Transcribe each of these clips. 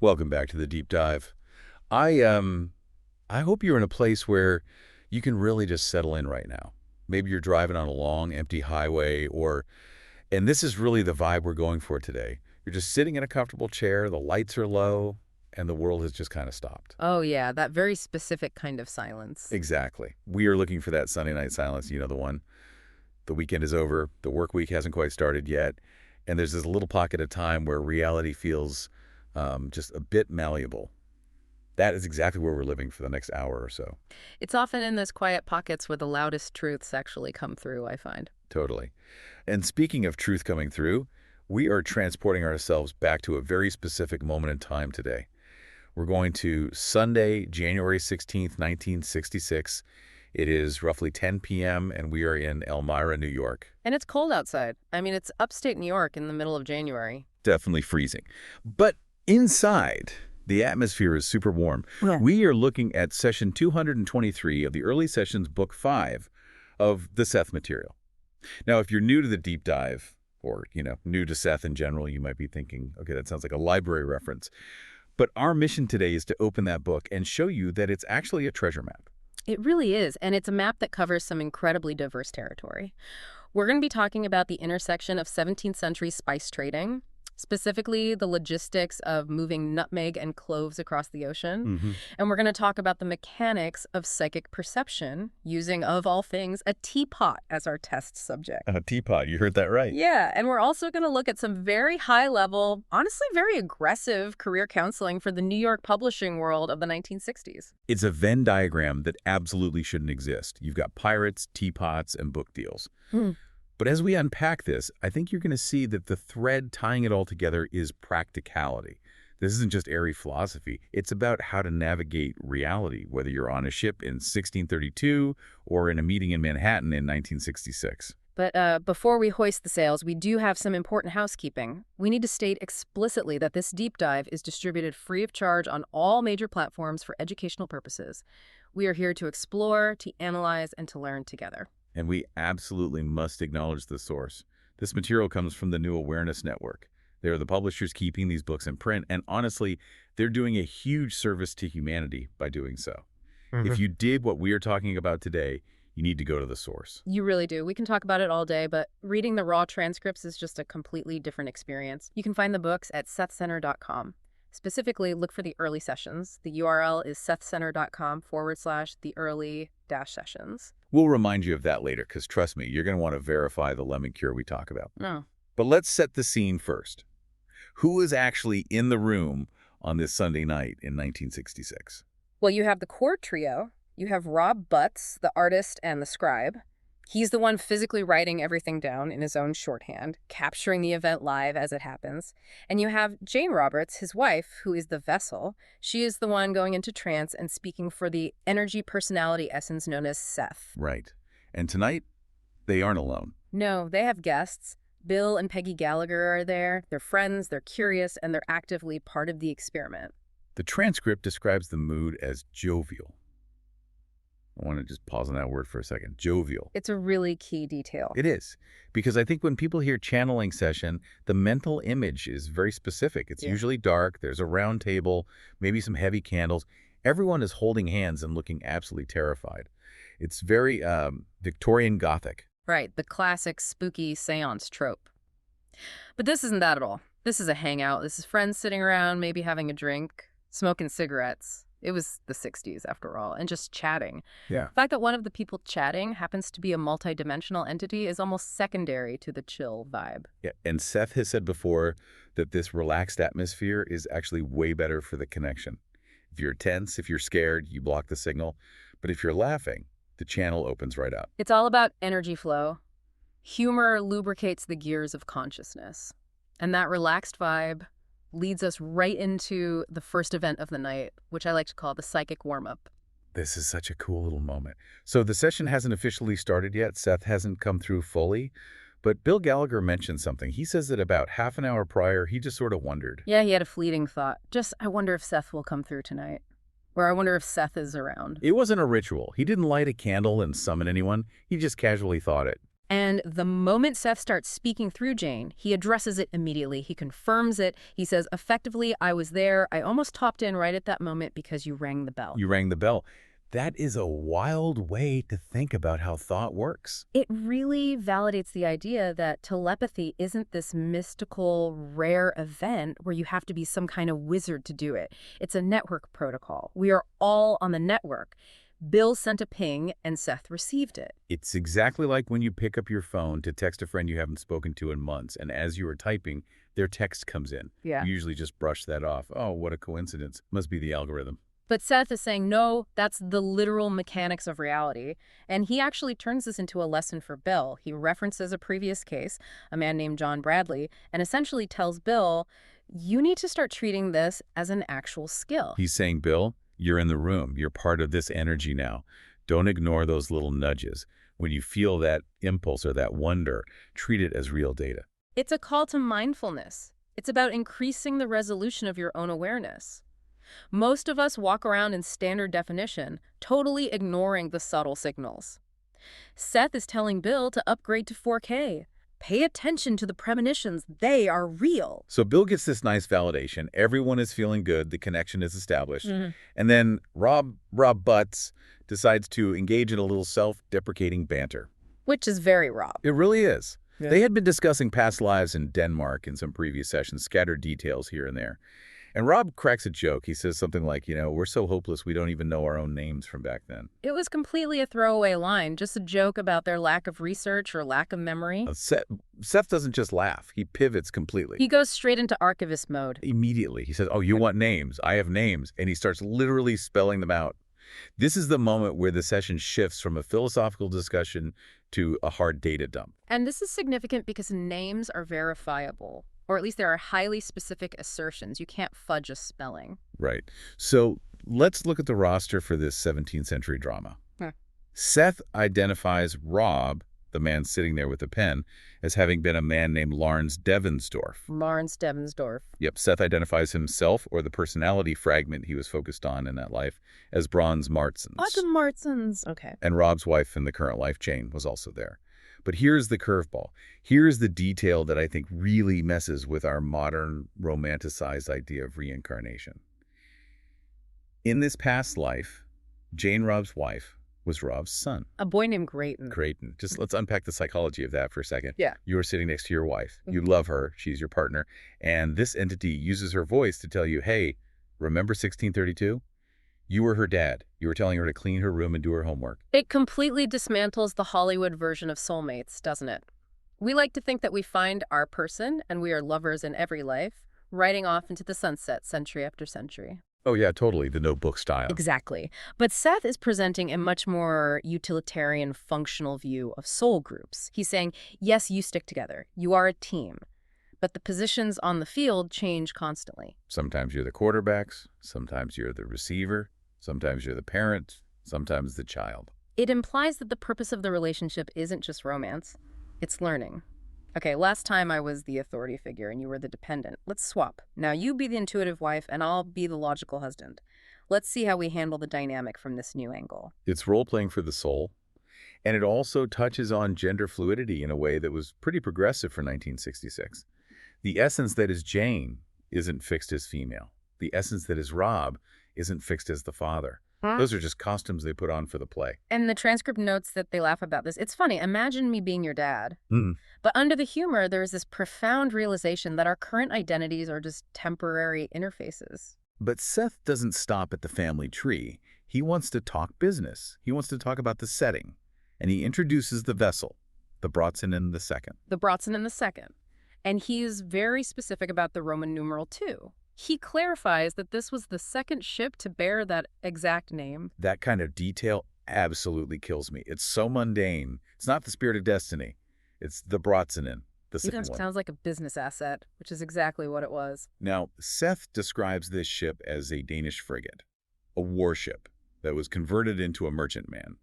Welcome back to the deep dive. I hope you're in a place where you can really just settle in right now. Maybe you're driving on a long, empty highway, and this is really the vibe we're going for today. You're just sitting in a comfortable chair, the lights are low, and the world has just kind of stopped. Oh, yeah, that very specific kind of silence. Exactly. We are looking for that Sunday night silence, you know the one. The weekend is over, the work week hasn't quite started yet, and there's this little pocket of time where reality feels just a bit malleable. That is exactly where we're living for the next hour or so. It's often in those quiet pockets where the loudest truths actually come through, I find. Totally. And speaking of truth coming through, we are transporting ourselves back to a very specific moment in time today. We're going to Sunday, January 16th, 1966. It is roughly 10 p.m., and we are in Elmira, New York. And it's cold outside. I mean, it's upstate New York in the middle of January. Definitely freezing. But inside, the atmosphere is super warm. Yeah. We are looking at session 223 of the early sessions, book 5 of the Seth material. Now, if you're new to the deep dive, or, new to Seth in general, you might be thinking, okay, that sounds like a library reference. But our mission today is to open that book and show you that it's actually a treasure map. It really is, and it's a map that covers some incredibly diverse territory. We're going to be talking about the intersection of 17th century spice trading, specifically the logistics of moving nutmeg and cloves across the ocean. And we're going to talk about the mechanics of psychic perception using, of all things, a teapot as our test subject. A teapot, you heard that right. Yeah, and we're also going to look at some very high-level, honestly very aggressive career counseling for the New York publishing world of the 1960s. It's a Venn diagram that absolutely shouldn't exist. You've got pirates, teapots, and book deals. But as we unpack this, I think you're going to see that the thread tying it all together is practicality. This isn't just airy philosophy. It's about how to navigate reality, whether you're on a ship in 1632 or in a meeting in Manhattan in 1966. But before we hoist the sails, we do have some important housekeeping. We need to state explicitly that this deep dive is distributed free of charge on all major platforms for educational purposes. We are here to explore, to analyze, and to learn together. And we absolutely must acknowledge the source. This material comes from the New Awareness Network. They are the publishers keeping these books in print, and honestly, they're doing a huge service to humanity by doing so. If you dig what we are talking about today, you need to go to the source. You really do. We can talk about it all day, but reading the raw transcripts is just a completely different experience. You can find the books at sethcenter.com. Specifically, look for the early sessions. The URL is sethcenter.com/the-early-sessions. We'll remind you of that later, because trust me, you're going to want to verify the lemon cure we talk about. No. But let's set the scene first. Who is actually in the room on this Sunday night in 1966? Well, you have the core trio. You have Rob Butts, the artist and the scribe. He's the one physically writing everything down in his own shorthand, capturing the event live as it happens. And you have Jane Roberts, his wife, who is the vessel. She is the one going into trance and speaking for the energy personality essence known as Seth. Right. And tonight, they aren't alone. No, they have guests. Bill and Peggy Gallagher are there. They're friends, they're curious, and they're actively part of the experiment. The transcript describes the mood as jovial. I want to just pause on that word for a second. Jovial. It's a really key detail. It is. Because I think when people hear channeling session, the mental image is very specific. It's usually dark. There's a round table, maybe some heavy candles. Everyone is holding hands and looking absolutely terrified. It's very Victorian Gothic. Right, the classic spooky seance trope. But this isn't that at all. This is a hangout. This is friends sitting around, maybe having a drink, smoking cigarettes. It was the 60s, after all, and just chatting. Yeah. The fact that one of the people chatting happens to be a multidimensional entity is almost secondary to the chill vibe. Yeah, and Seth has said before that this relaxed atmosphere is actually way better for the connection. If you're tense, if you're scared, you block the signal. But if you're laughing, the channel opens right up. It's all about energy flow. Humor lubricates the gears of consciousness. And that relaxed vibe leads us right into the first event of the night, which I like to call the psychic warm-up. This is such a cool little moment. So the session hasn't officially started yet. Seth hasn't come through fully. But Bill Gallagher mentioned something. He says that about half an hour prior, he just sort of wondered. Yeah, he had a fleeting thought. I wonder if Seth will come through tonight. Or I wonder if Seth is around. It wasn't a ritual. He didn't light a candle and summon anyone. He just casually thought it. And the moment Seth starts speaking through Jane, he addresses it immediately. He confirms it. He says, effectively, I was there. I almost topped in right at that moment because you rang the bell. You rang the bell. That is a wild way to think about how thought works. It really validates the idea that telepathy isn't this mystical, rare event where you have to be some kind of wizard to do it. It's a network protocol. We are all on the network. Bill sent a ping, and Seth received it. It's exactly like when you pick up your phone to text a friend you haven't spoken to in months, and as you are typing, their text comes in. Yeah. You usually just brush that off. Oh, what a coincidence. Must be the algorithm. But Seth is saying, no, that's the literal mechanics of reality. And he actually turns this into a lesson for Bill. He references a previous case, a man named John Bradley, and essentially tells Bill, you need to start treating this as an actual skill. He's saying, Bill, you're in the room. You're part of this energy now. Don't ignore those little nudges. When you feel that impulse or that wonder, treat it as real data. It's a call to mindfulness. It's about increasing the resolution of your own awareness. Most of us walk around in standard definition, totally ignoring the subtle signals. Seth is telling Bill to upgrade to 4K. Pay attention to the premonitions. They are real. So Bill gets this nice validation. Everyone is feeling good. The connection is established. And then Rob Butts decides to engage in a little self-deprecating banter. Which is very Rob. It really is. Yeah. They had been discussing past lives in Denmark in some previous sessions, scattered details here and there. And Rob cracks a joke. He says something like, we're so hopeless we don't even know our own names from back then. It was completely a throwaway line, just a joke about their lack of research or lack of memory. Seth doesn't just laugh. He pivots completely. He goes straight into archivist mode. Immediately. He says, oh, you want names? I have names. And he starts literally spelling them out. This is the moment where the session shifts from a philosophical discussion to a hard data dump. And this is significant because names are verifiable. Or at least there are highly specific assertions. You can't fudge a spelling. Right. So let's look at the roster for this 17th century drama. Huh. Seth identifies Rob, the man sitting there with the pen, as having been a man named Larns Devonsdorf. Larns Devonsdorf. Yep. Seth identifies himself, or the personality fragment he was focused on in that life, as Brons Martzens. Oh, the Martzens. Okay. And Rob's wife in the current life, Jane, was also there. But here's the curveball. Here's the detail that I think really messes with our modern romanticized idea of reincarnation. In this past life, Jane, Rob's wife, was Rob's son. A boy named Graton. Graton. Just let's unpack the psychology of that for a second. Yeah. You are sitting next to your wife. You love her. She's your partner. And this entity uses her voice to tell you, hey, remember 1632? You were her dad. You were telling her to clean her room and do her homework. It completely dismantles the Hollywood version of soulmates, doesn't it? We like to think that we find our person and we are lovers in every life, riding off into the sunset century after century. Oh, yeah, totally. The Notebook style. Exactly. But Seth is presenting a much more utilitarian, functional view of soul groups. He's saying, yes, you stick together. You are a team. But the positions on the field change constantly. Sometimes you're the quarterbacks. Sometimes you're the receiver. Sometimes you're the parent. Sometimes the child. It implies that the purpose of the relationship isn't just romance. It's learning. Okay, last time I was the authority figure and you were the dependent. Let's swap. Now you be the intuitive wife and I'll be the logical husband. Let's see how we handle the dynamic from this new angle. It's role-playing for the soul. And it also touches on gender fluidity in a way that was pretty progressive for 1966. The essence that is Jane isn't fixed as female. The essence that is Rob isn't fixed as the father. Those are just costumes they put on for the play. And the transcript notes that they laugh about this. It's funny. Imagine me being your dad. But under the humor, there's this profound realization that our current identities are just temporary interfaces. But Seth doesn't stop at the family tree. He wants to talk business. He wants to talk about the setting. And he introduces the vessel, the Brotzanin II. The Brotzanin II. And he's very specific about the Roman numeral 2. He clarifies that this was the second ship to bear that exact name. That kind of detail absolutely kills me. It's so mundane. It's not the Spirit of Destiny. It's the Brotzanin, the second one. Sounds like a business asset, which is exactly what it was. Now, Seth describes this ship as a Danish frigate, a warship that was converted into a merchantman.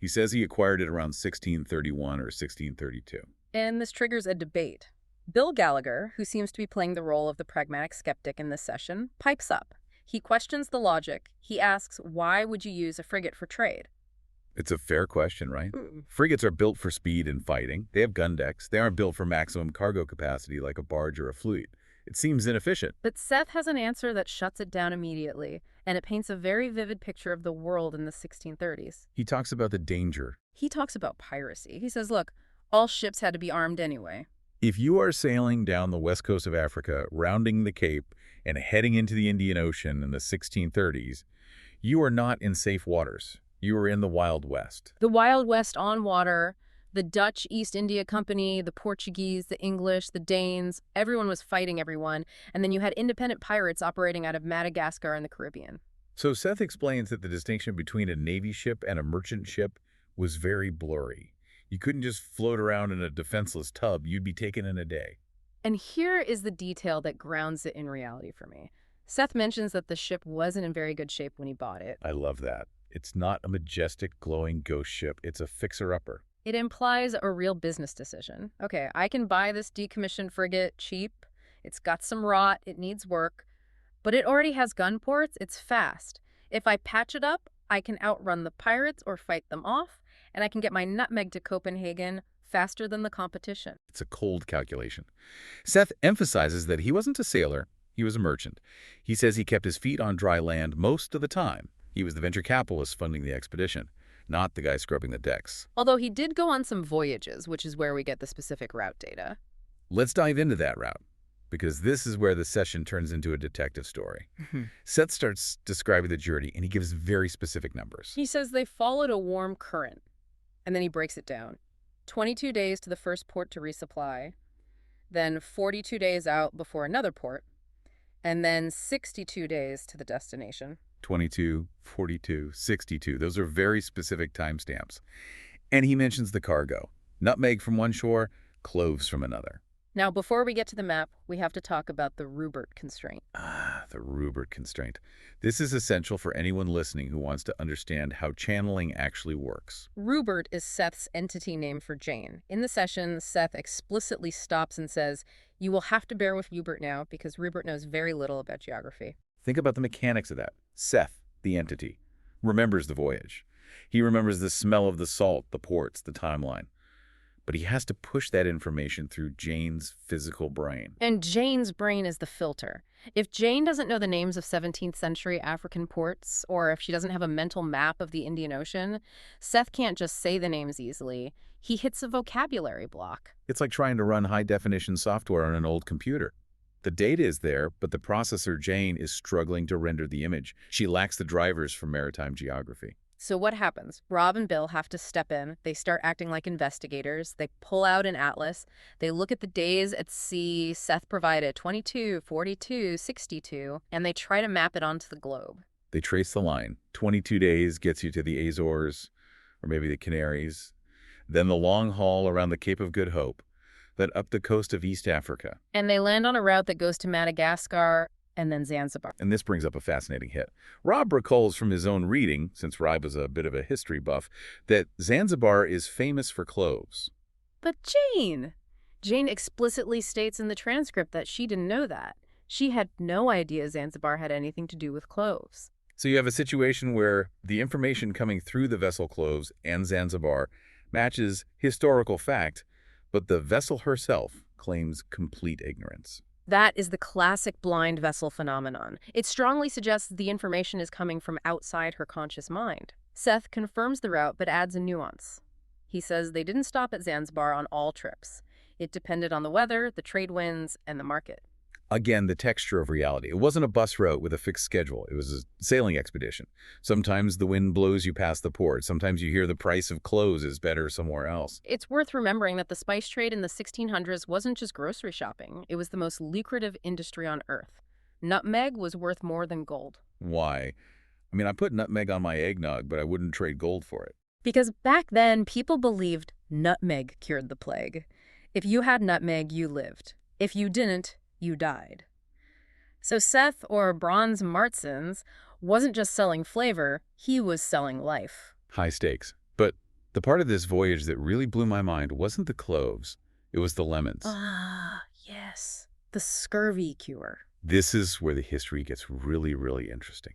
He says he acquired it around 1631 or 1632. And this triggers a debate. Bill Gallagher, who seems to be playing the role of the pragmatic skeptic in this session, pipes up. He questions the logic. He asks, why would you use a frigate for trade? It's a fair question, right? Mm. Frigates are built for speed and fighting. They have gun decks. They aren't built for maximum cargo capacity like a barge or a fleet. It seems inefficient. But Seth has an answer that shuts it down immediately, and it paints a very vivid picture of the world in the 1630s. He talks about the danger. He talks about piracy. He says, look, all ships had to be armed anyway. If you are sailing down the west coast of Africa, rounding the Cape, and heading into the Indian Ocean in the 1630s, you are not in safe waters. You are in the Wild West. The Wild West on water, the Dutch East India Company, the Portuguese, the English, the Danes, everyone was fighting everyone, and then you had independent pirates operating out of Madagascar and the Caribbean. So Seth explains that the distinction between a Navy ship and a merchant ship was very blurry. You couldn't just float around in a defenseless tub. You'd be taken in a day. And here is the detail that grounds it in reality for me. Seth mentions that the ship wasn't in very good shape when he bought it. I love that. It's not a majestic, glowing ghost ship. It's a fixer-upper. It implies a real business decision. Okay, I can buy this decommissioned frigate cheap. It's got some rot. It needs work. But it already has gun ports. It's fast. If I patch it up, I can outrun the pirates or fight them off, and I can get my nutmeg to Copenhagen faster than the competition. It's a cold calculation. Seth emphasizes that he wasn't a sailor. He was a merchant. He says he kept his feet on dry land most of the time. He was the venture capitalist funding the expedition, not the guy scrubbing the decks. Although he did go on some voyages, which is where we get the specific route data. Let's dive into that route, because this is where the session turns into a detective story. Seth starts describing the journey, and he gives very specific numbers. He says they followed a warm current, and then he breaks it down. 22 days to the first port to resupply, then 42 days out before another port, and then 62 days to the destination. 22, 42, 62. Those are very specific timestamps. And he mentions the cargo. Nutmeg from one shore, cloves from another. Now, before we get to the map, we have to talk about the Rupert constraint. The Rupert constraint. This is essential for anyone listening who wants to understand how channeling actually works. Rupert is Seth's entity name for Jane. In the session, Seth explicitly stops and says, you will have to bear with Rupert now because Rupert knows very little about geography. Think about the mechanics of that. Seth, the entity, remembers the voyage. He remembers the smell of the salt, the ports, the timeline. But he has to push that information through Jane's physical brain. And Jane's brain is the filter. If Jane doesn't know the names of 17th century African ports, or if she doesn't have a mental map of the Indian Ocean, Seth can't just say the names easily. He hits a vocabulary block. It's like trying to run high-definition software on an old computer. The data is there, but the processor, Jane, is struggling to render the image. She lacks the drivers for maritime geography. So what happens? Rob and Bill have to step in. They start acting like investigators. They pull out an atlas. They look at the days at sea Seth provided, 22, 42, 62, and they try to map it onto the globe. They trace the line. 22 days gets you to the Azores, or maybe the Canaries. Then the long haul around the Cape of Good Hope, then up the coast of East Africa. And they land on a route that goes to Madagascar and then Zanzibar. And this brings up a fascinating hit. Rob recalls from his own reading, since Rob is a bit of a history buff, that Zanzibar is famous for cloves. But Jane explicitly states in the transcript that she didn't know that. She had no idea Zanzibar had anything to do with cloves. So you have a situation where the information coming through the vessel cloves and Zanzibar matches historical fact, but the vessel herself claims complete ignorance. That is the classic blind vessel phenomenon. It strongly suggests the information is coming from outside her conscious mind. Seth confirms the route but adds a nuance. He says they didn't stop at Zanzibar on all trips. It depended on the weather, the trade winds, and the market. Again, the texture of reality. It wasn't a bus route with a fixed schedule. It was a sailing expedition. Sometimes the wind blows you past the port. Sometimes you hear the price of clothes is better somewhere else. It's worth remembering that the spice trade in the 1600s wasn't just grocery shopping. It was the most lucrative industry on Earth. Nutmeg was worth more than gold. Why? I mean, I put nutmeg on my eggnog, but I wouldn't trade gold for it. Because back then, people believed nutmeg cured the plague. If you had nutmeg, you lived. If you didn't, you died. So Seth, or Brons Martzens, wasn't just selling flavor, he was selling life. High stakes. But the part of this voyage that really blew my mind wasn't the cloves. It was the lemons. Ah, yes. The scurvy cure. This is where the history gets really, really interesting.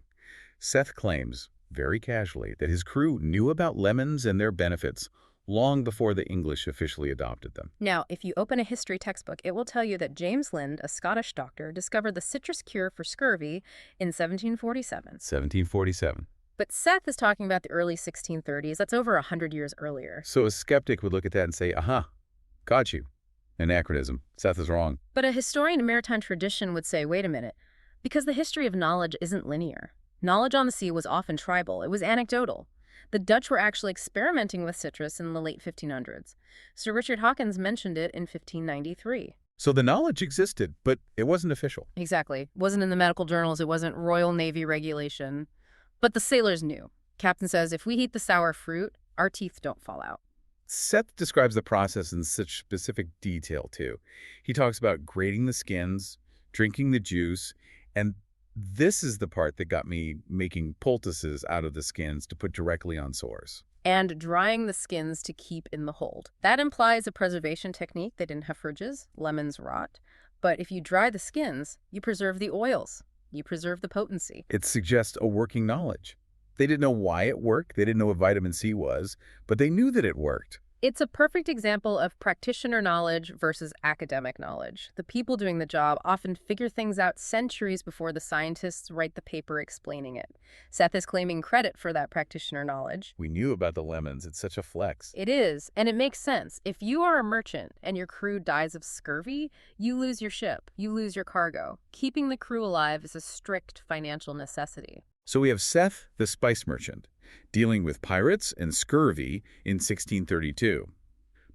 Seth claims very casually, that his crew knew about lemons and their benefits long before the English officially adopted them. Now, if you open a history textbook, it will tell you that James Lind, a Scottish doctor, discovered the citrus cure for scurvy in 1747. 1747. But Seth is talking about the early 1630s. That's over 100 years earlier. So a skeptic would look at that and say, aha, got you. Anachronism. Seth is wrong. But a historian of maritime tradition would say, wait a minute, because the history of knowledge isn't linear. Knowledge on the sea was often tribal. It was anecdotal. The Dutch were actually experimenting with citrus in the late 1500s. Sir Richard Hawkins mentioned it in 1593. So the knowledge existed, but it wasn't official. Exactly. It wasn't in the medical journals. It wasn't Royal Navy regulation. But the sailors knew. Captain says, if we eat the sour fruit, our teeth don't fall out. Seth describes the process in such specific detail, too. He talks about grating the skins, drinking the juice, and this is the part that got me making poultices out of the skins to put directly on sores. And drying the skins to keep in the hold. That implies a preservation technique. They didn't have fridges. Lemons rot. But if you dry the skins, you preserve the oils. You preserve the potency. It suggests a working knowledge. They didn't know why it worked. They didn't know what vitamin C was, but they knew that it worked. It's a perfect example of practitioner knowledge versus academic knowledge. The people doing the job often figure things out centuries before the scientists write the paper explaining it. Seth is claiming credit for that practitioner knowledge. We knew about the lemons. It's such a flex. It is, and it makes sense. If you are a merchant and your crew dies of scurvy, you lose your ship, you lose your cargo. Keeping the crew alive is a strict financial necessity. So we have Seth, the spice merchant, dealing with pirates and scurvy in 1632.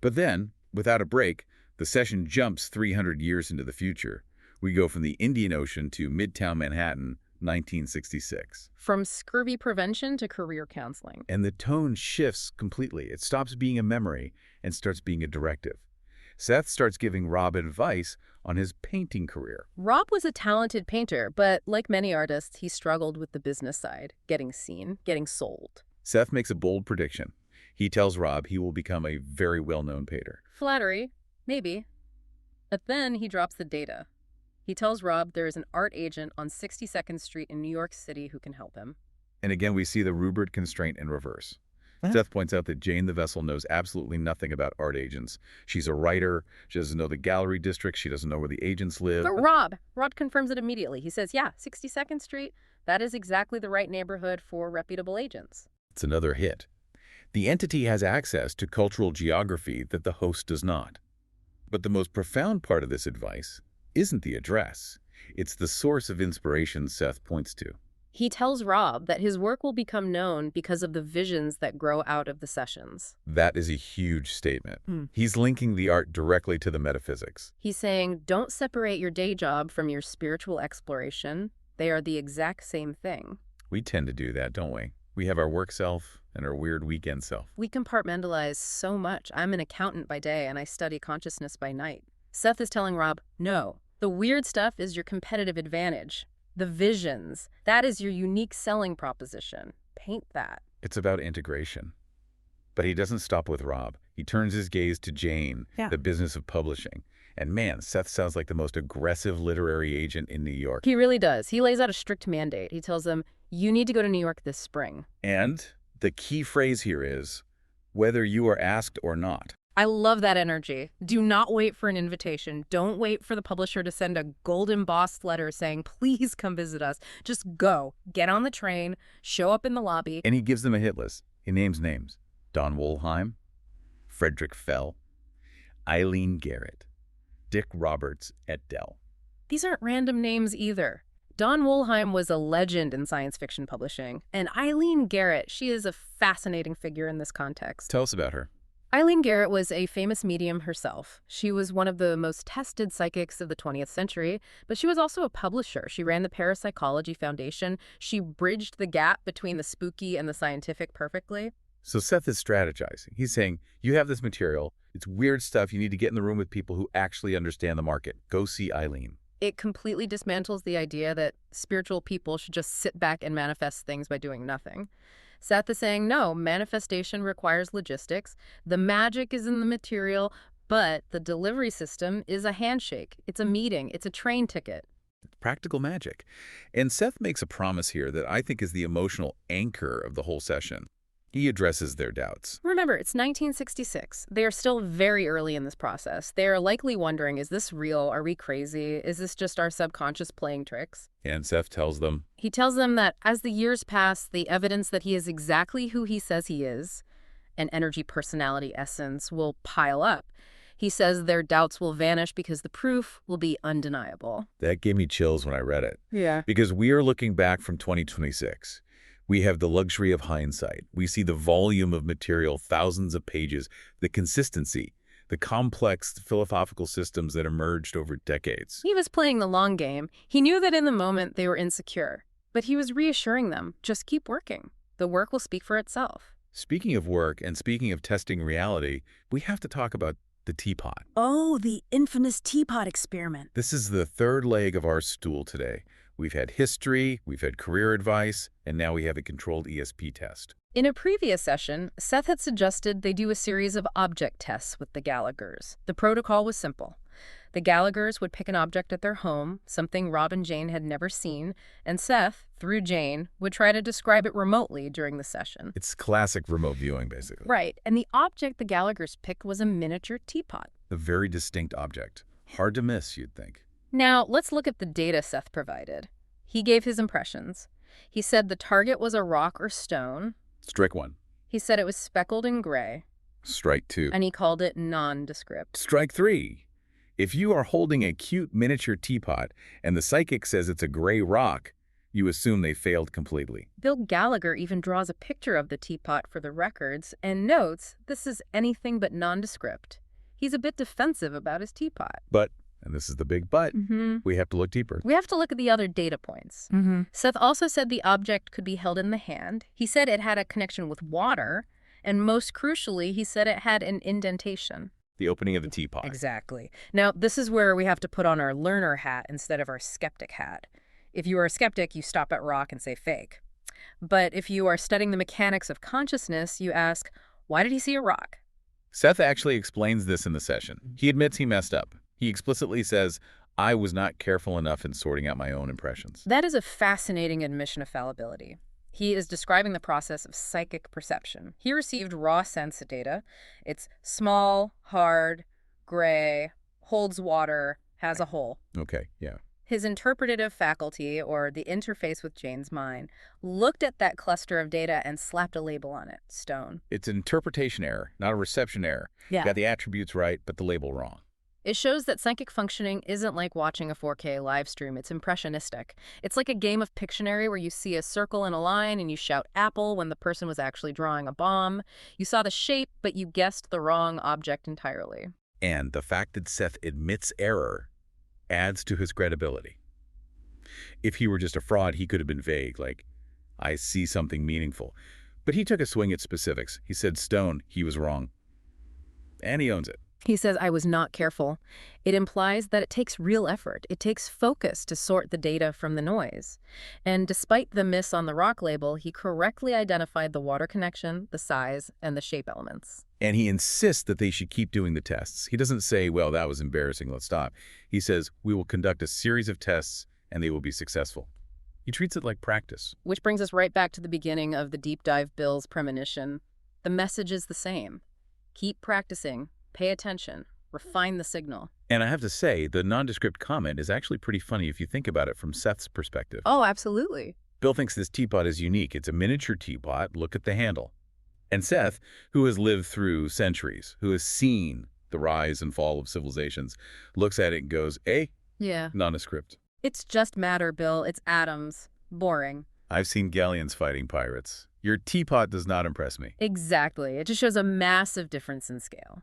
But then, without a break, the session jumps 300 years into the future. We go from the Indian Ocean to Midtown Manhattan, 1966. From scurvy prevention to career counseling. And the tone shifts completely. It stops being a memory and starts being a directive. Seth starts giving Rob advice on his painting career. Rob was a talented painter, but like many artists, he struggled with the business side, getting seen, getting sold. Seth makes a bold prediction. He tells Rob he will become a very well-known painter. Flattery, maybe. But then he drops the data. He tells Rob there is an art agent on 62nd Street in New York City who can help him. And again, we see the rubric constraint in reverse. Seth points out that Jane the Vessel knows absolutely nothing about art agents. She's a writer. She doesn't know the gallery district. She doesn't know where the agents live. But Rob confirms it immediately. He says, yeah, 62nd Street, that is exactly the right neighborhood for reputable agents. It's another hit. The entity has access to cultural geography that the host does not. But the most profound part of this advice isn't the address. It's the source of inspiration Seth points to. He tells Rob that his work will become known because of the visions that grow out of the sessions. That is a huge statement. He's linking the art directly to the metaphysics. He's saying, don't separate your day job from your spiritual exploration. They are the exact same thing. We tend to do that, don't we? We have our work self and our weird weekend self. We compartmentalize so much. I'm an accountant by day and I study consciousness by night. Seth is telling Rob, no, the weird stuff is your competitive advantage. The visions, that is your unique selling proposition. Paint that. It's about integration. But he doesn't stop with Rob. He turns his gaze to Jane, the business of publishing. And man, Seth sounds like the most aggressive literary agent in New York. He really does. He lays out a strict mandate. He tells them, you need to go to New York this spring. And the key phrase here is, whether you are asked or not. I love that energy. Do not wait for an invitation. Don't wait for the publisher to send a gold embossed letter saying, please come visit us. Just go. Get on the train. Show up in the lobby. And he gives them a hit list. He names names. Don Wollheim, Frederick Fell, Eileen Garrett, Dick Roberts et Dell. These aren't random names either. Don Wollheim was a legend in science fiction publishing. And Eileen Garrett, she is a fascinating figure in this context. Tell us about her. Eileen Garrett was a famous medium herself. She was one of the most tested psychics of the 20th century, but she was also a publisher. She ran the Parapsychology Foundation. She bridged the gap between the spooky and the scientific perfectly. So Seth is strategizing. He's saying, you have this material. It's weird stuff. You need to get in the room with people who actually understand the market. Go see Eileen. It completely dismantles the idea that spiritual people should just sit back and manifest things by doing nothing. Seth is saying, no, manifestation requires logistics. The magic is in the material, but the delivery system is a handshake. It's a meeting. It's a train ticket. Practical magic. And Seth makes a promise here that I think is the emotional anchor of the whole session. He addresses their doubts. Remember, it's 1966. They are still very early in this process. They are likely wondering, is this real? Are we crazy? Is this just our subconscious playing tricks? And Seth tells them, He tells them that as the years pass, the evidence that he is exactly who he says he is, an energy personality essence, will pile up. He says their doubts will vanish because the proof will be undeniable. that gave me chills when I read it. Yeah. Because we are looking back from 2026. We have the luxury of hindsight. We see the volume of material, thousands of pages, the consistency, the complex philosophical systems that emerged over decades. He was playing the long game. He knew that in the moment they were insecure, but he was reassuring them, just keep working. The work will speak for itself. Speaking of work and speaking of testing reality, we have to talk about the teapot. Oh, the infamous teapot experiment. This is the third leg of our stool today. We've had history, we've had career advice, and now we have a controlled ESP test. In a previous session, Seth had suggested they do a series of object tests with the Gallaghers. The protocol was simple. The Gallaghers would pick an object at their home, something Rob and Jane had never seen, and Seth, through Jane, would try to describe it remotely during the session. It's classic remote viewing, basically. Right, and the object the Gallaghers picked was a miniature teapot. A very distinct object. Hard to miss, you'd think. Now, let's look at the data Seth provided. He gave his impressions. He said the target was a rock or stone. Strike one. He said it was speckled in gray. Strike two. And he called it nondescript. Strike three. If you are holding a cute miniature teapot and the psychic says it's a gray rock, you assume they failed completely. Bill Gallagher even draws a picture of the teapot for the records and notes this is anything but nondescript. He's a bit defensive about his teapot. But, and this is the big but, we have to look deeper. We have to look at the other data points. Seth also said the object could be held in the hand. He said it had a connection with water. And most crucially, he said it had an indentation. The opening of the teapot. Exactly. Now, this is where we have to put on our learner hat instead of our skeptic hat. If you are a skeptic, you stop at rock and say fake. But if you are studying the mechanics of consciousness, you ask, why did he see a rock? Seth actually explains this in the session. He admits he messed up. He explicitly says, I was not careful enough in sorting out my own impressions. That is a fascinating admission of fallibility. He is describing the process of psychic perception. He received raw sense data. It's small, hard, gray, holds water, has a hole. Okay, yeah. His interpretative faculty, or the interface with Jane's mind, looked at that cluster of data and slapped a label on it, stone. It's an interpretation error, not a reception error. Yeah. Got the attributes right, but the label wrong. It shows that psychic functioning isn't like watching a 4K live stream. It's impressionistic. It's like a game of Pictionary where you see a circle and a line and you shout apple when the person was actually drawing a bomb. You saw the shape, but you guessed the wrong object entirely. And the fact that Seth admits error adds to his credibility. If he were just a fraud, he could have been vague, like, I see something meaningful. But he took a swing at specifics. He said stone, he was wrong. And he owns it. He says, I was not careful. It implies that it takes real effort. It takes focus to sort the data from the noise. And despite the miss on the rock label, he correctly identified the water connection, the size, and the shape elements. And he insists that they should keep doing the tests. He doesn't say, well, that was embarrassing, let's stop. He says, we will conduct a series of tests and they will be successful. He treats it like practice. Which brings us right back to the beginning of the deep dive Bill's premonition. The message is the same. Keep practicing. Pay attention. Refine the signal. And I have to say, the nondescript comment is actually pretty funny if you think about it from Seth's perspective. Oh, absolutely. Bill thinks this teapot is unique. It's a miniature teapot. Look at the handle. And Seth, who has lived through centuries, who has seen the rise and fall of civilizations, looks at it and goes, Yeah. nondescript. It's just matter, Bill. It's atoms. Boring. I've seen galleons fighting pirates. Your teapot does not impress me. Exactly. It just shows a massive difference in scale.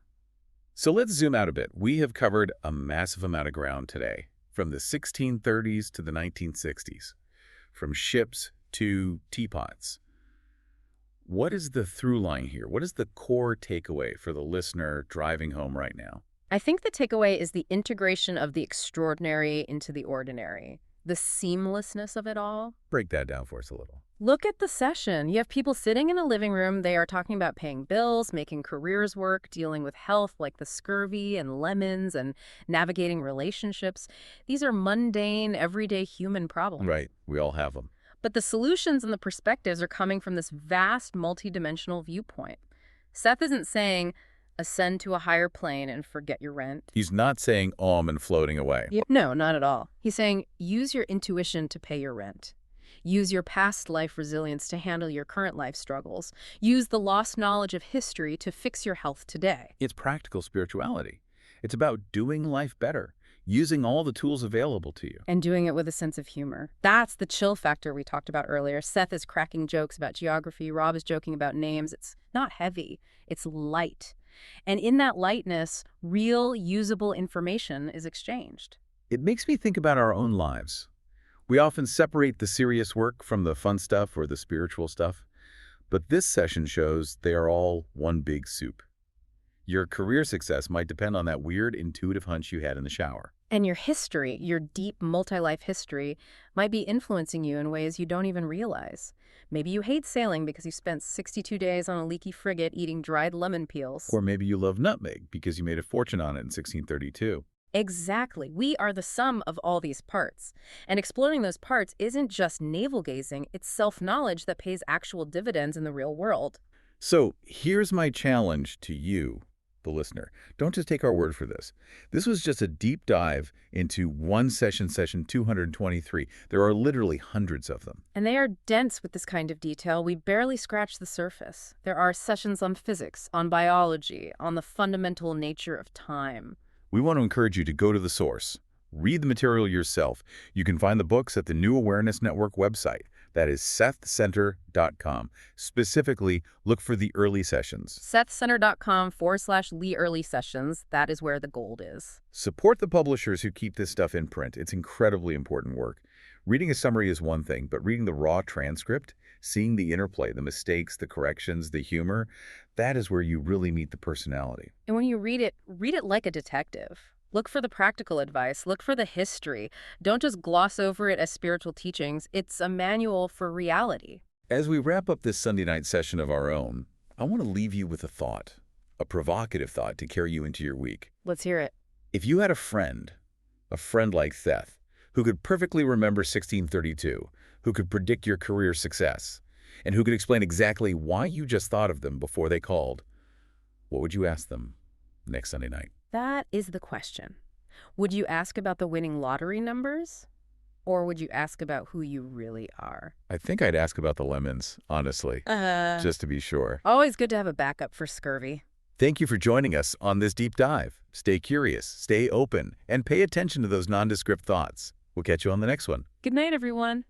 So let's zoom out a bit. We have covered a massive amount of ground today, from the 1630s to the 1960s, from ships to teapots. What is the through line here? What is the core takeaway for the listener driving home right now? I think the takeaway is the integration of the extraordinary into the ordinary. the seamlessness of it all. Break that down for us a little. Look at the session. You have people sitting in a living room. They are talking about paying bills, making careers work, dealing with health like the scurvy and lemons, and navigating relationships. These are mundane, everyday human problems. Right. We all have them. But the solutions and the perspectives are coming from this vast, multidimensional viewpoint. Seth isn't saying, ascend to a higher plane and forget your rent. He's not saying and floating away. No, not at all. He's saying, use your intuition to pay your rent. Use your past life resilience to handle your current life struggles. Use the lost knowledge of history to fix your health today. It's practical spirituality. It's about doing life better, using all the tools available to you. And doing it with a sense of humor. That's the chill factor we talked about earlier. Seth is cracking jokes about geography. Rob is joking about names. It's not heavy. It's light. And in that lightness, real, usable information is exchanged. It makes me think about our own lives. We often separate the serious work from the fun stuff or the spiritual stuff, but this session shows they are all one big soup. Your career success might depend on that weird intuitive hunch you had in the shower. And your history, your deep multi-life history, might be influencing you in ways you don't even realize. Maybe you hate sailing because you spent 62 days on a leaky frigate eating dried lemon peels. Or maybe you love nutmeg because you made a fortune on it in 1632. Exactly. We are the sum of all these parts. And exploring those parts isn't just navel-gazing, it's self-knowledge that pays actual dividends in the real world. So here's my challenge to you, the listener. Don't just take our word for this. This was just a deep dive into one session 223. There are literally hundreds of them. And they are dense with this kind of detail. We barely scratch the surface. There are sessions on physics, on biology, on the fundamental nature of time. We want to encourage you to go to the source. Read the material yourself. You can find the books at the New Awareness Network website. That is sethcenter.com. Specifically, look for the early sessions. sethcenter.com/Lee Early Sessions. That is where the gold is. Support the publishers who keep this stuff in print. It's incredibly important work. Reading a summary is one thing, but reading the raw transcript, seeing the interplay, the mistakes, the corrections, the humor, that is where you really meet the personality. And when you read it like a detective. Look for the practical advice. Look for the history. Don't just gloss over it as spiritual teachings. It's a manual for reality. As we wrap up this Sunday night session of our own, I want to leave you with a thought, a provocative thought to carry you into your week. Let's hear it. If you had a friend like Seth, who could perfectly remember 1632, who could predict your career success, and who could explain exactly why you just thought of them before they called, what would you ask them next Sunday night? That is the question. Would you ask about the winning lottery numbers? Or would you ask about who you really are? I think I'd ask about the lemons, honestly, just to be sure. Always good to have a backup for scurvy. Thank you for joining us on this deep dive. Stay curious, stay open, and pay attention to those nondescript thoughts. We'll catch you on the next one. Good night, everyone.